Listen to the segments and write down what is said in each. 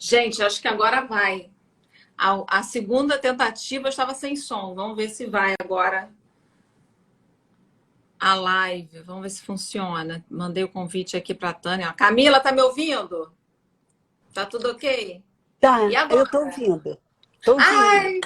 Gente, acho que agora vai. A segunda tentativa estava sem som. Vamos ver se vai agora a live. Vamos ver se funciona. Mandei o convite aqui para a Tânia. Camila, tá me ouvindo? Tá tudo ok? E Tá, eu agora? tô ouvindo. Tô ouvindo. Ai,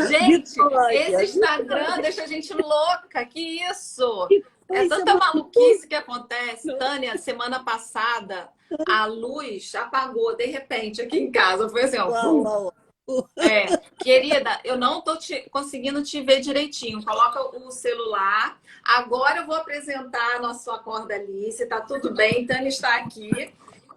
gente, esse Vitória, Instagram deixa a gente louca. Que isso? que É coisa tanta maravilhosa. maluquice que acontece. Tânia, semana passada, a luz apagou de repente aqui em casa. Foi assim, ó. Uau, uau, uau. Querida, eu não tô conseguindo te ver direitinho. Coloca o celular. Agora eu vou apresentar a nossa Acorda Alice. Tá tudo bem? Tânia está aqui.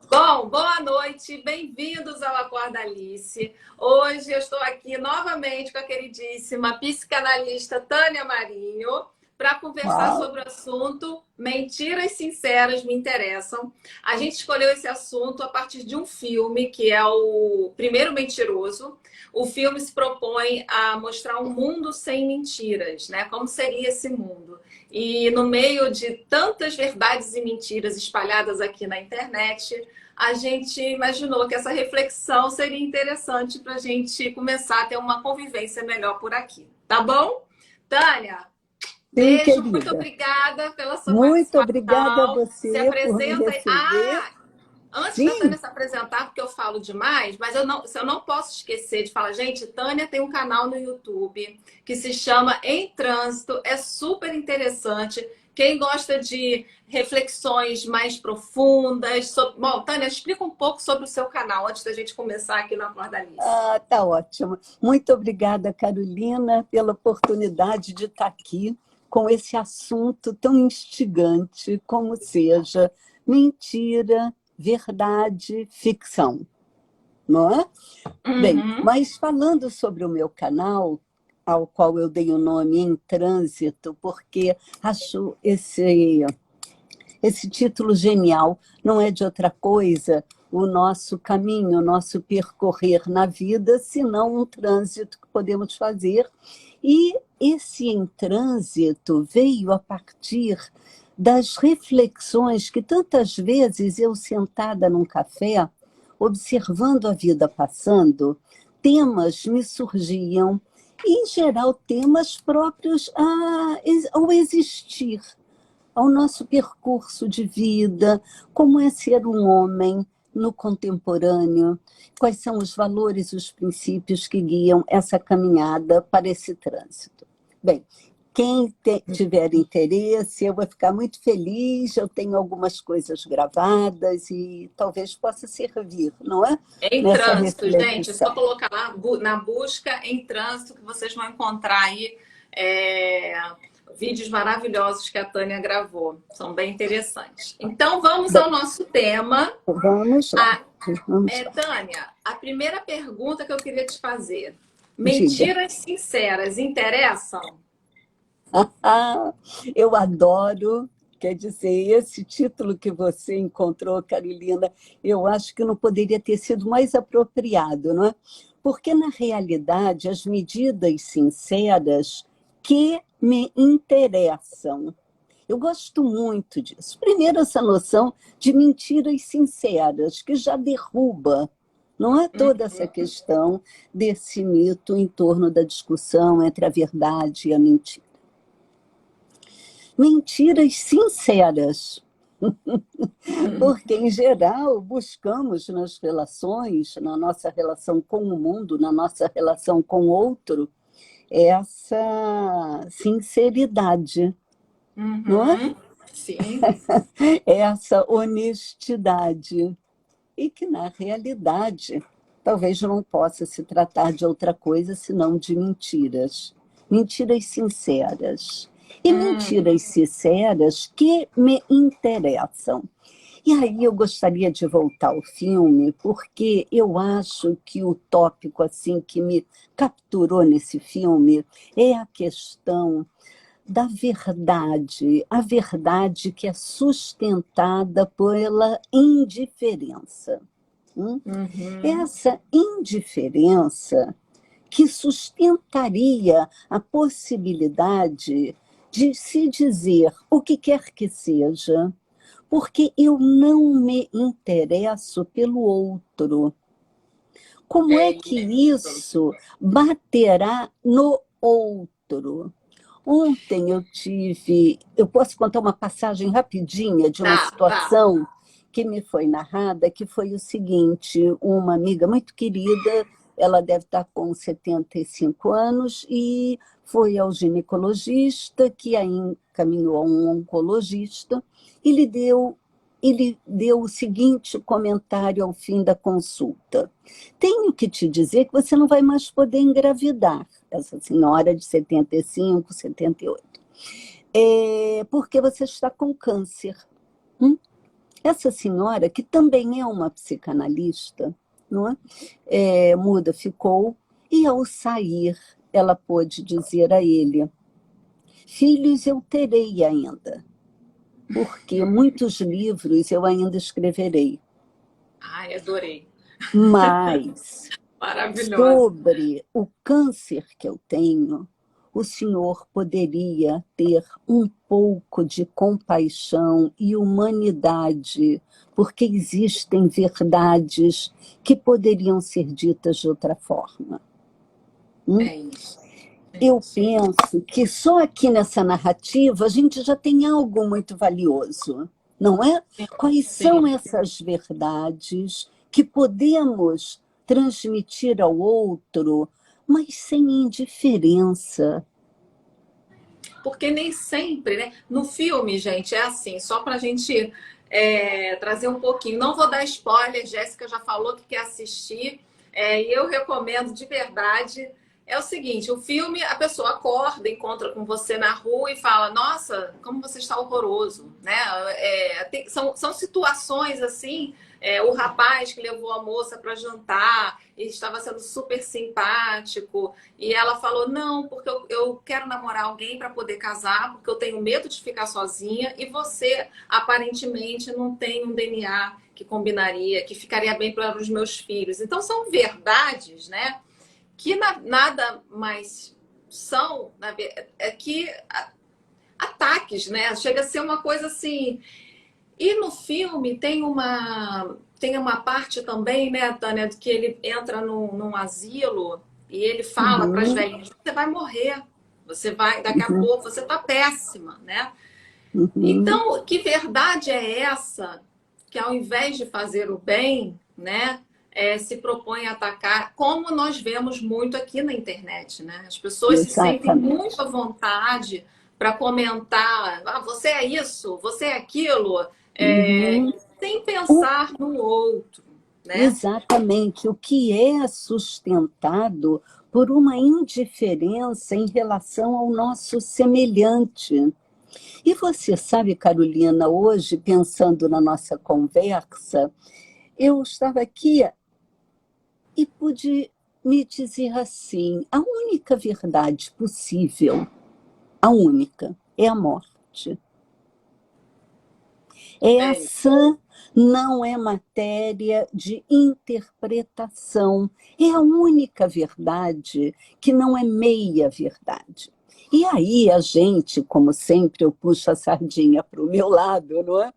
Bom, boa noite, bem-vindos ao Acorda Alice. Hoje eu estou aqui novamente com a queridíssima psicanalista Tânia Marinho para conversar Uau. sobre o assunto Mentiras Sinceras Me Interessam. A gente escolheu esse assunto a partir de um filme que é o Primeiro Mentiroso. O filme se propõe a mostrar um mundo sem mentiras, né? Como seria esse mundo? E no meio de tantas verdades e mentiras espalhadas aqui na internet, a gente imaginou que essa reflexão seria interessante para a gente começar a ter uma convivência melhor por aqui. Tá bom? Tânia, Sim, beijo, muito querida. obrigada pela sua Muito obrigada a participação. Se você por me apresenta aí. receber. Antes da Tânia Sim, se apresentar, porque eu falo demais, mas eu não posso esquecer de falar, gente, Tânia tem um canal no YouTube que se chama Em Trânsito, é super interessante. Quem gosta de reflexões mais profundas sobre... Bom, Tânia, explica um pouco sobre o seu canal antes da gente começar aqui no Acorda Alice. tá ótimo. Muito obrigada, Carolina, pela oportunidade de estar aqui com esse assunto tão instigante como seja mentira, verdade, ficção, não é? Bem, Uhum. mas falando sobre o meu canal, ao qual eu dei o nome Em Trânsito, porque acho esse título genial, não é de outra coisa o nosso caminho, o nosso percorrer na vida, senão um trânsito que podemos fazer. E esse Em Trânsito veio a partir das reflexões que tantas vezes eu, sentada num café, observando a vida passando, temas me surgiam, em geral temas próprios ao existir, ao nosso percurso de vida, como é ser um homem no contemporâneo, quais são os valores, os princípios que guiam essa caminhada para esse trânsito. Bem, quem tiver interesse, eu vou ficar muito feliz, eu tenho algumas coisas gravadas e talvez possa servir, não é? Em Nessa trânsito, gente, é só reflexão. colocar lá na busca em trânsito que vocês vão encontrar aí é, vídeos maravilhosos que a Tânia gravou. São bem interessantes. Então, vamos Bem, ao nosso tema. vamos lá, A, vamos lá. Tânia, a primeira pergunta que eu queria te fazer. Diga. Mentiras sinceras interessam? Eu adoro, quer dizer, esse título que você encontrou, Carolina, eu acho que não poderia ter sido mais apropriado, não é? Porque, na realidade, as medidas sinceras que me interessam. Eu gosto muito disso. Primeiro, essa noção de mentiras sinceras, que já derruba, não é, toda essa questão desse mito em torno da discussão entre a verdade e a mentira. Mentiras sinceras, porque, em geral, buscamos nas relações, na nossa relação com o mundo, na nossa relação com o outro, essa sinceridade, não é? Uhum. Sim. Essa honestidade. E que, na realidade, talvez não possa se tratar de outra coisa senão de mentiras. Mentiras sinceras. E mentiras sinceras que me interessam. E aí eu gostaria de voltar ao filme, porque eu acho que o tópico assim que me capturou nesse filme é a questão da verdade, a verdade que é sustentada pela indiferença. Uhum. Essa indiferença que sustentaria a possibilidade de se dizer o que quer que seja, porque eu não me interesso pelo outro. Como É é que isso. isso baterá no outro? Ontem eu posso contar uma passagem rapidinha de uma Tá. situação que me foi narrada, que foi o seguinte: uma amiga muito querida, ela deve estar com 75 anos, e foi ao ginecologista, que a encaminhou a um oncologista, e ele deu o seguinte comentário ao fim da consulta: tenho que te dizer que você não vai mais poder engravidar, essa senhora de 75, 78, porque você está com câncer. Hum? Essa senhora, que também é uma psicanalista, não é? Muda ficou, e ao sair, ela pôde dizer a ele: filhos eu terei ainda, porque muitos livros eu ainda escreverei, Ai, adorei. mas Maravilhosa. sobre o câncer que eu tenho, o senhor poderia ter um pouco de compaixão e humanidade, porque existem verdades que poderiam ser ditas de outra forma. Hum? É isso. É Eu isso. penso que só aqui nessa narrativa a gente já tem algo muito valioso, não é? Quais são Sim. essas verdades que podemos transmitir ao outro, mas sem indiferença? Porque nem sempre, né? No filme, gente, é assim, só para a gente trazer um pouquinho. Não vou dar spoiler, Jéssica já falou que quer assistir, e eu recomendo de verdade. É o seguinte, o filme, a pessoa acorda, encontra com você na rua e fala: nossa, como você está horroroso, né? São situações assim. O rapaz que levou a moça para jantar e estava sendo super simpático, e ela falou: não, porque eu quero namorar alguém para poder casar, porque eu tenho medo de ficar sozinha, e você aparentemente não tem um DNA que combinaria, que ficaria bem para os meus filhos. Então são verdades, né? Que nada mais são que ataques, né? Chega a ser uma coisa assim. E no filme tem uma parte também, né, Tânia, que ele entra num asilo e ele fala para as Uhum, velhinhas: você vai morrer, você vai, daqui a uhum, pouco, você tá péssima, né? uhum. Então, que verdade é essa que ao invés de fazer o bem, né, se propõe a atacar, como nós vemos muito aqui na internet, né? As pessoas se sentem muito Exatamente. à vontade para comentar: ah, você é isso, você é aquilo, Uhum. sem O pensar no outro, né? Exatamente, o que é sustentado por uma indiferença em relação ao nosso semelhante. E você sabe, Carolina, hoje, pensando na nossa conversa, eu estava aqui e pude me dizer assim: a única verdade possível, a única, é a morte. É, Essa não é matéria de interpretação, é a única verdade que não é meia verdade. E aí a gente, como sempre, eu puxo a sardinha para o meu lado, não é?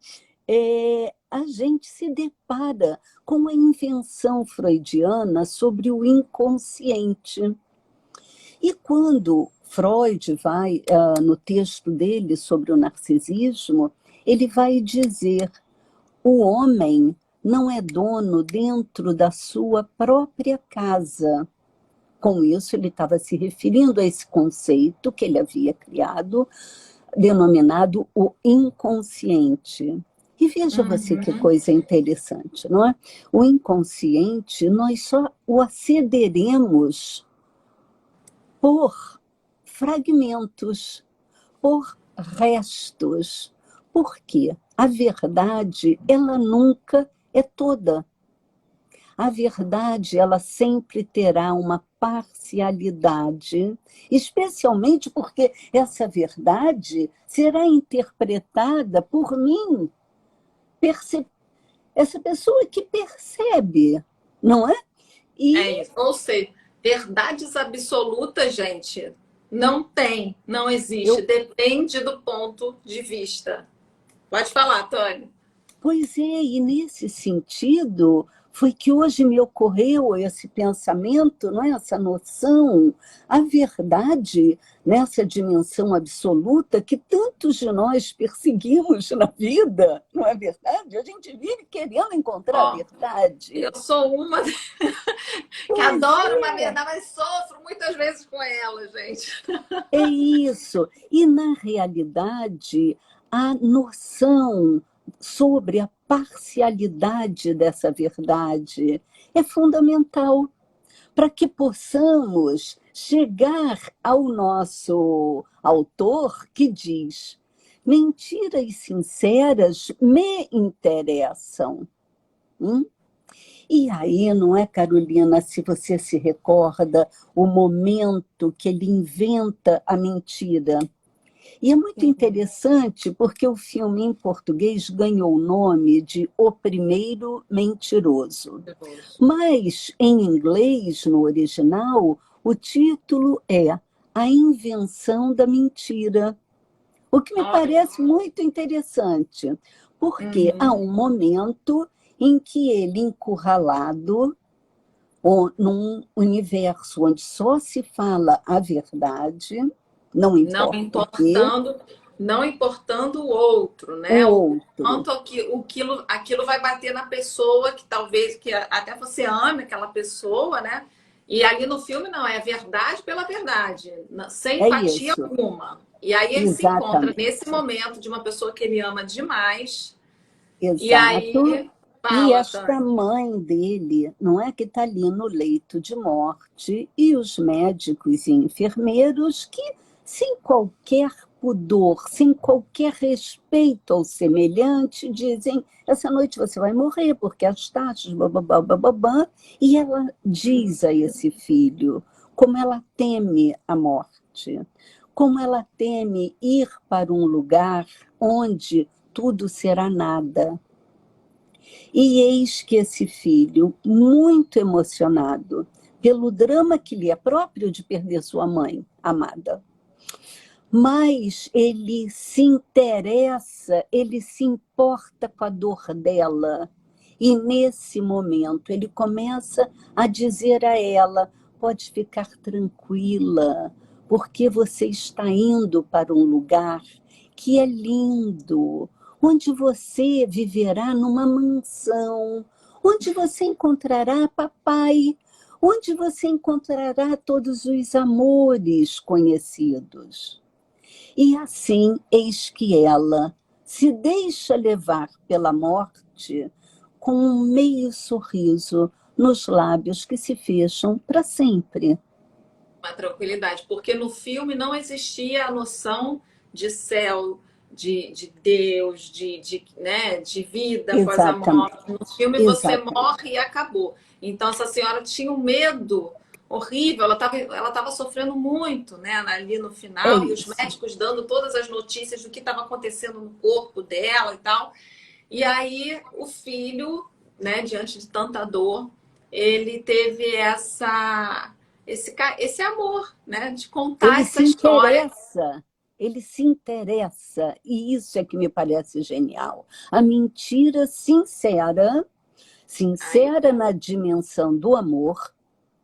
A gente se depara com a invenção freudiana sobre o inconsciente. E quando Freud vai, no texto dele sobre o narcisismo, ele vai dizer: o homem não é dono dentro da sua própria casa. Com isso, ele estava se referindo a esse conceito que ele havia criado, denominado o inconsciente. E veja você que uhum, coisa interessante, não é? O inconsciente, nós só o acederemos por fragmentos, por restos. Por quê? A verdade, ela nunca é toda. A verdade, ela sempre terá uma parcialidade, especialmente porque essa verdade será interpretada por mim, essa pessoa que percebe, não é? E é isso. Ou seja, verdades absolutas, gente, não não existe, eu depende do ponto de vista. Pode falar, Tânia. Pois é, e nesse sentido foi que hoje me ocorreu esse pensamento, não é? Essa noção, a verdade nessa dimensão absoluta que tantos de nós perseguimos na vida, não é verdade? A gente vive querendo encontrar a Ó, verdade. eu sou uma que Pois adoro uma é, verdade, mas sofro muitas vezes com ela, gente. é isso. E, na realidade, a noção sobre a parcialidade dessa verdade é fundamental para que possamos chegar ao nosso autor que diz: mentiras sinceras me interessam. Hum? E aí, não é, Carolina, se você se recorda, o momento que ele inventa a mentira. E é muito interessante porque o filme em português ganhou o nome de O Primeiro Mentiroso. Mas, em inglês, no original, o título é A Invenção da Mentira. O que me Olha. parece muito interessante, porque há Uhum. um momento em que ele, encurralado, ou num universo onde só se fala a verdade, não Não importa o quê, importando, não importando o outro, o né? O outro. quanto aquilo vai bater na pessoa que talvez que até você ame aquela pessoa, né? E ali no filme não, é verdade pela verdade, sem É empatia isso, alguma. E aí ele se encontra nesse exatamente. momento de uma pessoa que ele ama demais, e Exato. aí E fala, esta Tânia. mãe dele, não é que está ali no leito de morte, e os médicos e enfermeiros que, sem qualquer pudor, sem qualquer respeito ao semelhante, dizem: essa noite você vai morrer, porque as taxas, bababá, bababá. E ela diz a esse filho como ela teme a morte, como ela teme ir para um lugar onde tudo será nada. E eis que esse filho, muito emocionado pelo drama que lhe é próprio de perder sua mãe amada, mas ele se interessa, ele se importa com a dor dela. E nesse momento ele começa a dizer a ela: pode ficar tranquila, porque você está indo para um lugar que é lindo, onde você viverá numa mansão, onde você encontrará papai, onde você encontrará todos os amores conhecidos. E assim, eis que ela se deixa levar pela morte com um meio sorriso nos lábios que se fecham para sempre. Uma tranquilidade, porque no filme não existia a noção de céu, de Deus, né, de vida após a Exatamente, morte. No filme você exatamente. morre e acabou. Então essa senhora tinha um medo horrível, ela tava sofrendo muito, né, ali no É final, e os isso. médicos dando todas as notícias do que estava acontecendo no corpo dela e tal. E aí o filho, né, diante de tanta dor, ele teve esse amor, né, de contar Ele essa se história. interessa, ele se interessa, e isso é que me parece genial. A mentira sincera, Aí, sincera na dimensão do amor,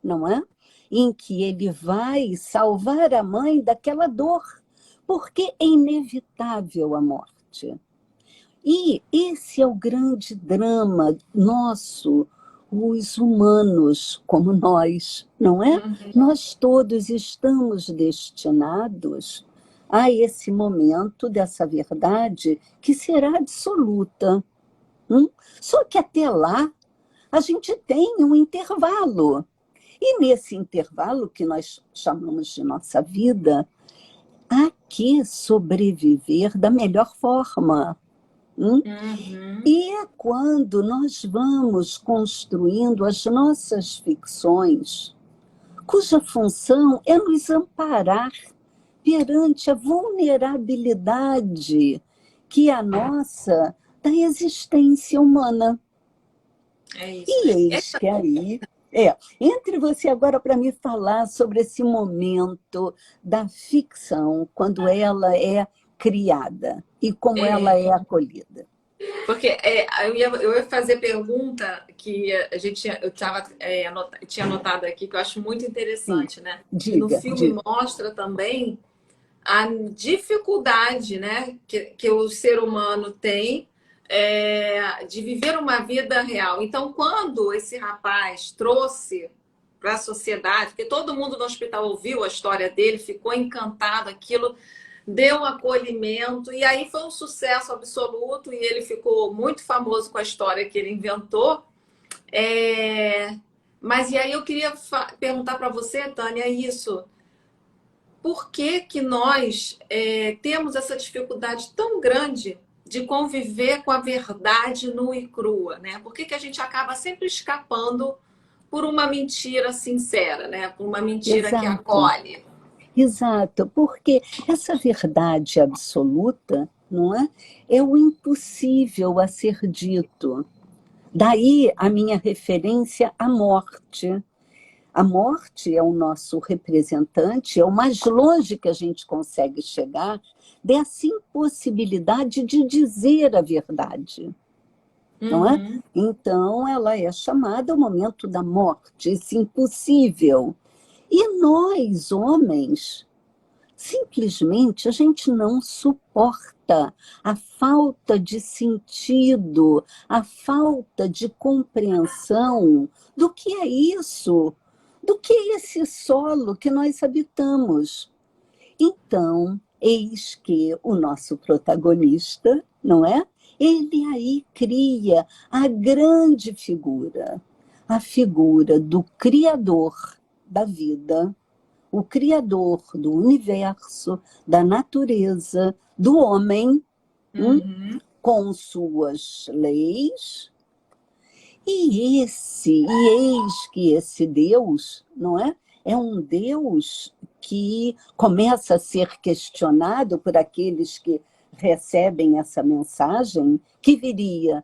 não é? Em que ele vai salvar a mãe daquela dor, porque é inevitável a morte. E esse é o grande drama nosso, os humanos como nós, não é? Nós todos estamos destinados a esse momento dessa verdade que será absoluta. hum? Só que até lá a gente tem um intervalo. E nesse intervalo que nós chamamos de nossa vida, há que sobreviver da melhor forma. hum? uhum, E é quando nós vamos construindo as nossas ficções, cuja função é nos amparar perante a vulnerabilidade que é a nossa da existência humana. é isso. E eis que aí, entre você agora para me falar sobre esse momento da ficção, quando ela é criada e como ela É, é acolhida. Porque eu ia fazer pergunta que a gente tinha anotado aqui, que eu acho muito Sim, interessante, né? Que no diga, filme diga. mostra também a dificuldade, né, que o ser humano tem de viver uma vida real. Então, quando esse rapaz trouxe para a sociedade, porque todo mundo no hospital ouviu a história dele, ficou encantado, aquilo deu um acolhimento, e aí foi um sucesso absoluto, e ele ficou muito famoso com a história que ele inventou. É, Mas e aí eu queria perguntar para você, Tânia, isso. Por que que nós temos essa dificuldade tão grande de conviver com a verdade nua e crua, né? Por que que a gente acaba sempre escapando por uma mentira sincera, né? Por uma mentira que Exato, acolhe. exato, porque essa verdade absoluta, não é? É o impossível a ser dito. Daí a minha referência à morte. A morte é o nosso representante, é o mais longe que a gente consegue chegar dessa impossibilidade de dizer a verdade, não é? Uhum. Então, ela é chamada o momento da morte, esse impossível. E nós, homens, simplesmente a gente não suporta a falta de sentido, a falta de compreensão do que é isso, do que é esse solo que nós habitamos. Então, eis que o nosso protagonista, não é? Ele aí cria a grande figura, a figura do Criador da vida, o Criador do universo, da natureza, do homem, hum, Uhum. com suas leis. E eis que esse Deus, não é? É um Deus que começa a ser questionado por aqueles que recebem essa mensagem, que viria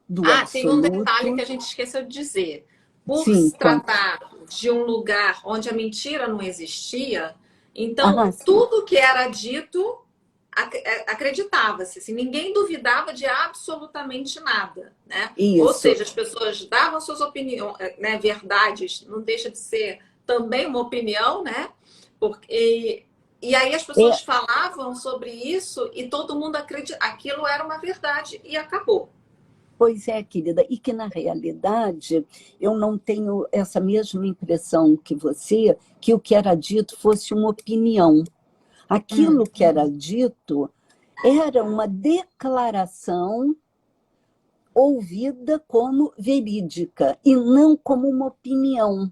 do Ah, tem um detalhe que absoluto. a gente esqueceu de dizer. Por Sim, se tratar de um lugar onde a mentira não existia, então sim, tudo que era dito acreditava-se, assim, ninguém duvidava de absolutamente nada, né? Ou isso. seja, as pessoas davam suas opiniões, né, verdades, não deixa de ser também uma opinião, né? E aí as pessoas É, falavam sobre isso e todo mundo acreditava, aquilo era uma verdade e acabou. pois é, querida, e que na realidade eu não tenho essa mesma impressão que você, que o que era dito fosse uma opinião. Hum. Aquilo que era dito era uma declaração ouvida como verídica e não como uma opinião.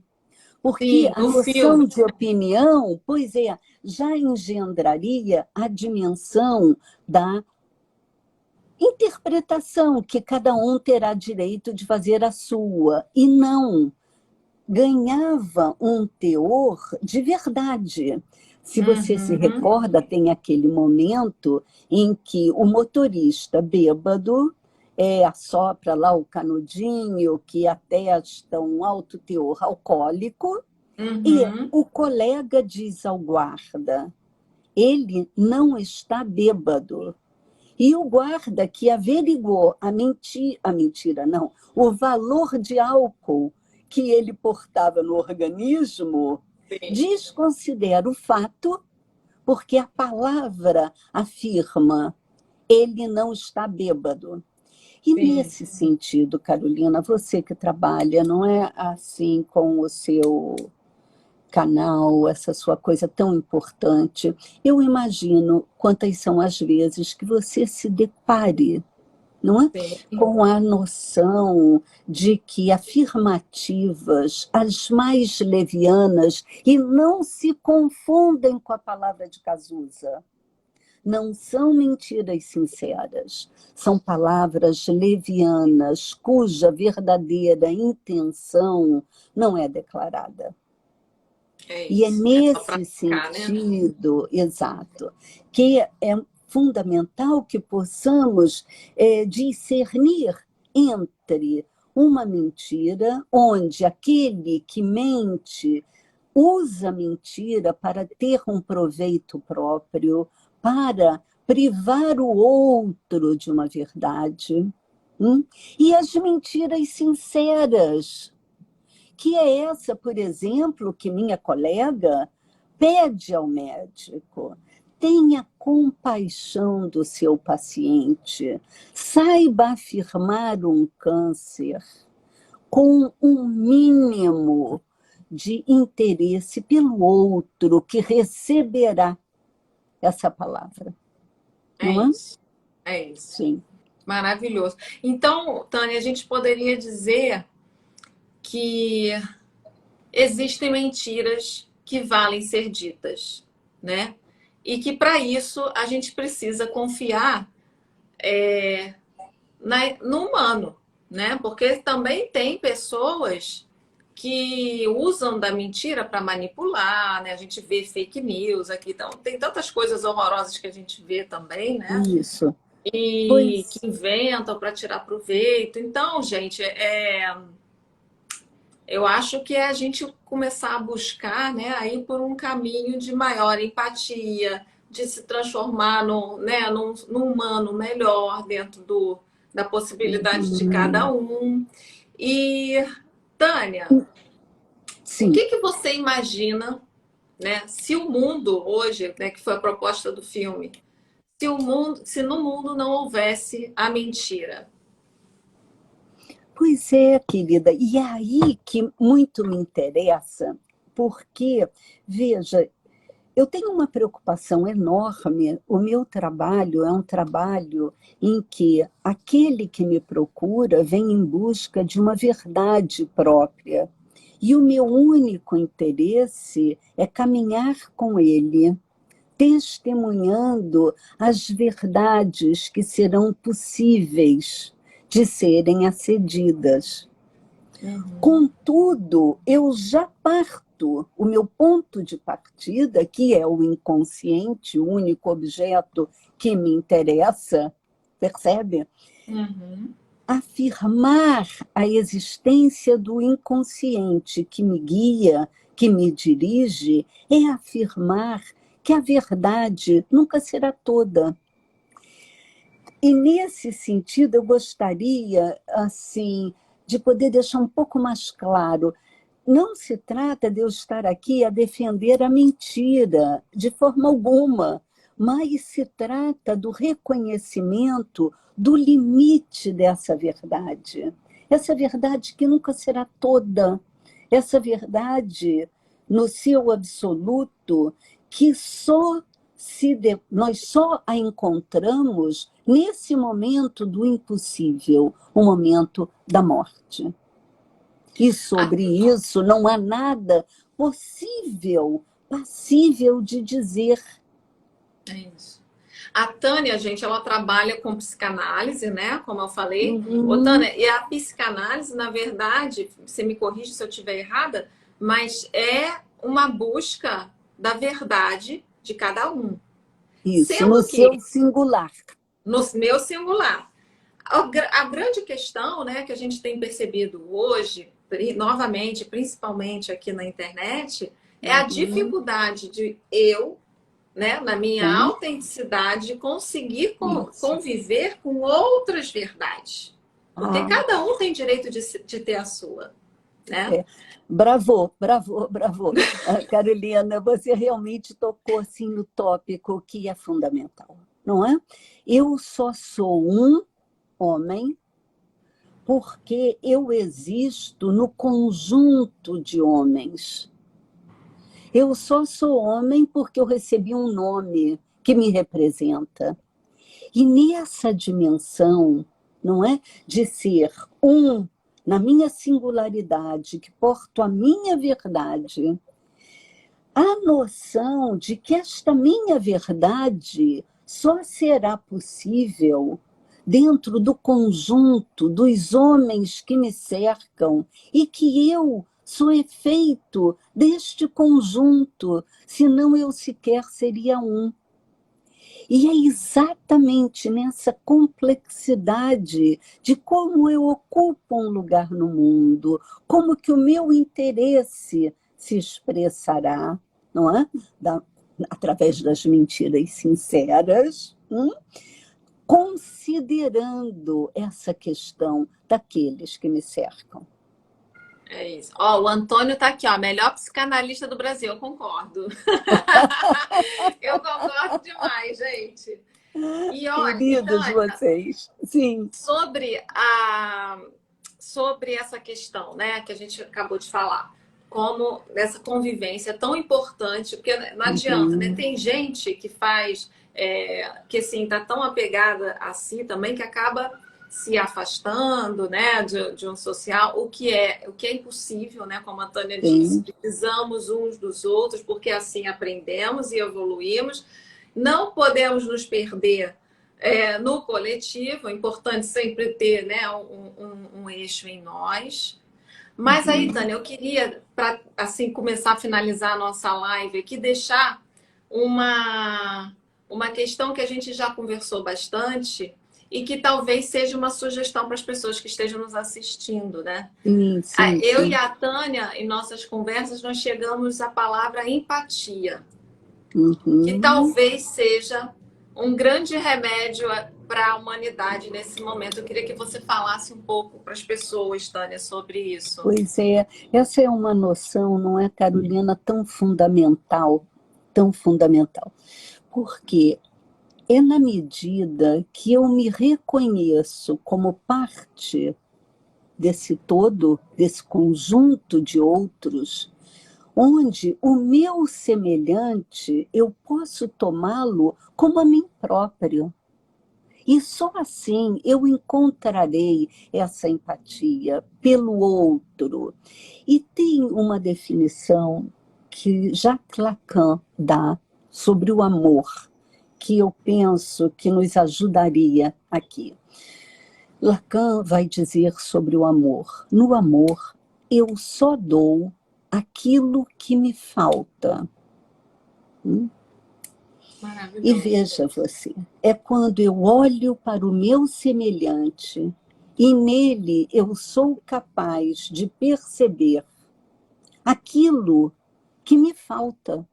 Porque Sim, a no noção filme. de opinião, pois é, já engendraria a dimensão da interpretação, que cada um terá direito de fazer a sua, e não ganhava um teor de verdade. Se você se Uhum, recorda, tem aquele momento em que o motorista bêbado assopra lá o canudinho que atesta um alto teor alcoólico e uhum, o colega diz ao guarda, ele não está bêbado. E o guarda que averigou a mentira não, o valor de álcool que ele portava no organismo, sim, desconsidera o fato, porque a palavra afirma, ele não está bêbado. E sim. nesse sentido, Carolina, você que trabalha, não é assim com o seu canal, essa sua coisa tão importante, eu imagino quantas são as vezes que você se depare, não é? Sim. Com a noção de que afirmativas, as mais levianas, e não se confundem com a palavra de Cazuza, não são mentiras sinceras, são palavras levianas, cuja verdadeira intenção não é declarada. É E é isso. É só nesse praticar, né? sentido, exato, que é fundamental que possamos discernir entre uma mentira, onde aquele que mente usa a mentira para ter um proveito próprio, para privar o outro de uma verdade. E as mentiras sinceras, que é essa, por exemplo, que minha colega pede ao médico. Tenha compaixão do seu paciente, saiba afirmar um câncer com um mínimo de interesse pelo outro que receberá essa palavra. Não é? Isso. É isso. Sim. Maravilhoso. Então, Tânia, a gente poderia dizer que existem mentiras que valem ser ditas, né? E que para isso a gente precisa confiar no humano, né? Porque também tem pessoas que usam da mentira para manipular, né? A gente vê fake news aqui, então tem tantas coisas horrorosas que a gente vê também, né? Isso. E Pois, que inventam para tirar proveito. Então, gente, eu acho que é a gente começar a buscar, né, aí por um caminho de maior empatia, de se transformar num humano melhor dentro da possibilidade de cada um. E, Tânia, o sim. que você imagina, né, se o mundo hoje, né, que foi a proposta do filme, se no mundo não houvesse a mentira? Pois é, querida, e é aí que muito me interessa, porque, veja, eu tenho uma preocupação enorme. O meu trabalho é um trabalho em que aquele que me procura vem em busca de uma verdade própria. E o meu único interesse é caminhar com ele, testemunhando as verdades que serão possíveis de serem acedidas. Contudo, eu já parto, o meu ponto de partida, que é o inconsciente, o único objeto que me interessa, percebe? Uhum. Afirmar a existência do inconsciente que me guia, que me dirige, é afirmar que a verdade nunca será toda. E nesse sentido, eu gostaria, assim, de poder deixar um pouco mais claro. Não se trata de eu estar aqui a defender a mentira, de forma alguma, mas se trata do reconhecimento do limite dessa verdade. Essa verdade que nunca será toda, essa verdade no seu absoluto, que nós só a encontramos nesse momento do impossível, o momento da morte. E sobre isso não há nada possível, passível de dizer. É isso. A Tânia, gente, ela trabalha com psicanálise, né? Como eu falei. Ô, Tânia, e a psicanálise, na verdade, você me corrige se eu estiver errada, mas é uma busca da verdade de cada um. Isso, no Sendo que, seu singular. no meu singular, a grande questão, né, que a gente tem percebido hoje, novamente, principalmente aqui na internet, é a dificuldade de eu, né, na minha Sim, autenticidade, conseguir isso. conviver com outras verdades. Porque Ah, cada um tem direito de ter a sua, né? é. Bravo, bravo, bravo. Carolina, você realmente tocou assim no tópico que é fundamental, não é? Eu só sou um homem porque eu existo no conjunto de homens. Eu só sou homem porque eu recebi um nome que me representa. E nessa dimensão, não é, de ser um na minha singularidade, que porto a minha verdade, a noção de que esta minha verdade só será possível dentro do conjunto dos homens que me cercam e que eu sou efeito deste conjunto, senão eu sequer seria um. E é exatamente nessa complexidade de como eu ocupo um lugar no mundo, como que o meu interesse se expressará, não é? Através das mentiras sinceras, Hum? Considerando essa questão daqueles que me cercam. É isso. Ó, o Antônio tá aqui, ó, melhor psicanalista do Brasil, eu concordo. Eu concordo demais, gente. E olha, e Queridos Tânia, vocês. Sim. sobre sobre essa questão, né, que a gente acabou de falar, como essa convivência é tão importante, porque não adianta, né? Uhum. Tem gente que faz, que assim, tá tão apegada a si também que acaba se afastando, né, de um social, o que é impossível, né? Como a Tânia disse, Sim. precisamos uns dos outros, porque assim aprendemos e evoluímos. Não podemos nos perder no coletivo, é importante sempre ter, né, um eixo em nós. Mas aí, Uhum. Tânia, eu queria, para assim, começar a finalizar a nossa live aqui, deixar uma, uma questão que a gente já conversou bastante e que talvez seja uma sugestão para as pessoas que estejam nos assistindo, né? Sim, sim, Eu e sim. a Tânia, em nossas conversas, nós chegamos à palavra empatia, que Uhum. talvez seja um grande remédio para a humanidade nesse momento. Eu queria que você falasse um pouco para as pessoas, Tânia, sobre isso. Pois é, essa é uma noção, não é, Carolina, tão fundamental, porque é na medida que eu me reconheço como parte desse todo, desse conjunto de outros, onde o meu semelhante eu posso tomá-lo como a mim próprio. E só assim eu encontrarei essa empatia pelo outro. E tem uma definição que Jacques Lacan dá sobre o amor, que eu penso que nos ajudaria aqui. Lacan vai dizer sobre o amor: no amor, eu só dou aquilo que me falta. E Maravilhoso. veja você, é quando eu olho para o meu semelhante e nele eu sou capaz de perceber aquilo que me falta.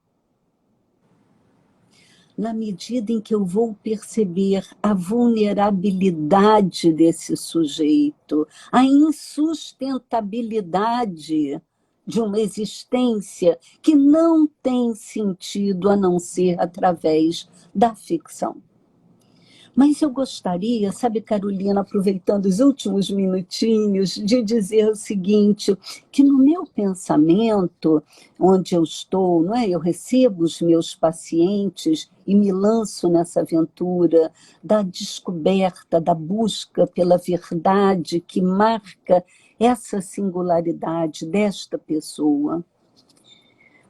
Na medida em que eu vou perceber a vulnerabilidade desse sujeito, a insustentabilidade de uma existência que não tem sentido a não ser através da ficção. Mas eu gostaria, sabe, Carolina, aproveitando os últimos minutinhos, de dizer o seguinte, que no meu pensamento, onde eu estou, não é? Eu recebo os meus pacientes e me lanço nessa aventura da descoberta, da busca pela verdade que marca essa singularidade desta pessoa.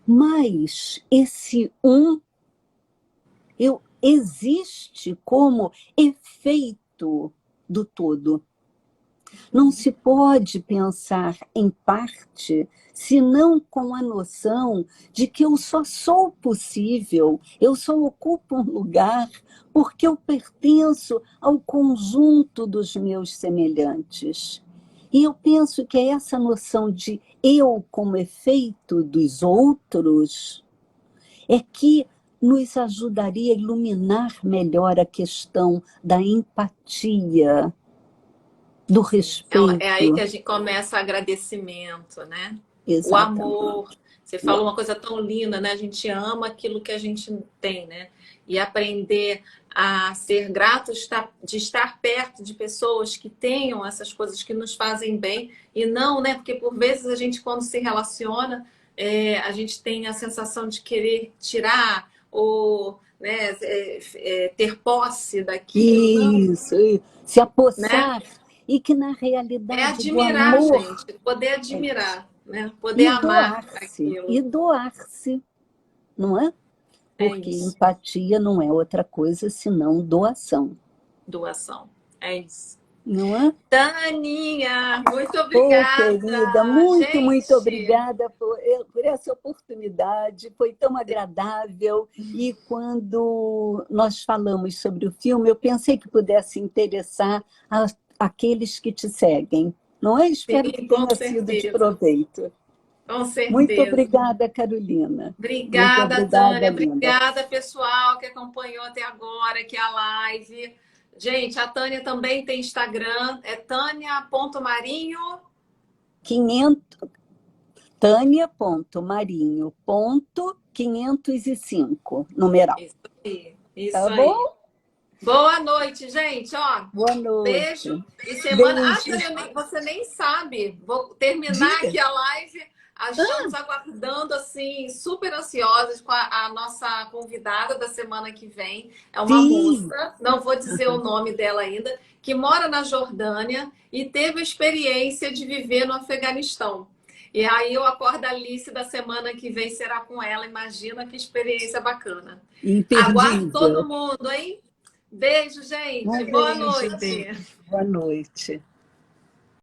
Mas esse existe como efeito do todo. Não se pode pensar em parte senão com a noção de que eu só sou possível, eu só ocupo um lugar porque eu pertenço ao conjunto dos meus semelhantes. E eu penso que é essa noção de eu como efeito dos outros é que nos ajudaria a iluminar melhor a questão da empatia, do Sim. É aí que respeito. a gente começa o agradecimento, né? O Exatamente. amor. Você falou uma coisa tão linda, né? A gente ama aquilo que a gente tem, né? E aprender a ser grato de estar perto de pessoas que tenham essas coisas que nos fazem bem e não, né? Porque por vezes a gente, quando se relaciona, a gente tem a sensação de querer tirar ou, né, ter posse daquilo, não, Isso, se né? apossar, e que na É realidade do admirar, amor gente, poder é isso. admirar, né? Poder amar E aquilo. doar-se, não é? É Porque isso. empatia não é outra coisa senão doação, Doação. É isso. não é? Taninha, muito Oh, obrigada, querida, muito, muito gente. obrigada por essa oportunidade, foi tão agradável. E quando nós falamos sobre o filme, eu pensei que pudesse interessar aqueles que te seguem, não é? Espero que Sim, com tenha sido de certeza. proveito. Com Muito certeza. obrigada, Carolina. Muito Obrigada, obrigada, Tânia. linda. Obrigada, pessoal, que acompanhou até agora aqui a live. Gente, a Tânia também tem Instagram, é tânia.marinho. 500, Tânia.marinho.505, numeral. Isso aí, Tá isso aí. bom? Boa noite, gente. Ó, Boa noite. beijo e semana. Ah, Beijo. Tânia, você nem sabe. Vou terminar Diga. aqui a live. Estamos aguardando, assim, super ansiosas com a nossa convidada da semana que vem. É uma Sim. moça, não vou dizer o nome dela ainda, que mora na Jordânia e teve a experiência de viver no Afeganistão. E aí eu acordo a Alice da semana que vem será com ela. Imagina que experiência bacana. Aguardo todo Imperdível. mundo, hein? Beijo, gente. Um Boa beijo, noite. beijo. Boa noite.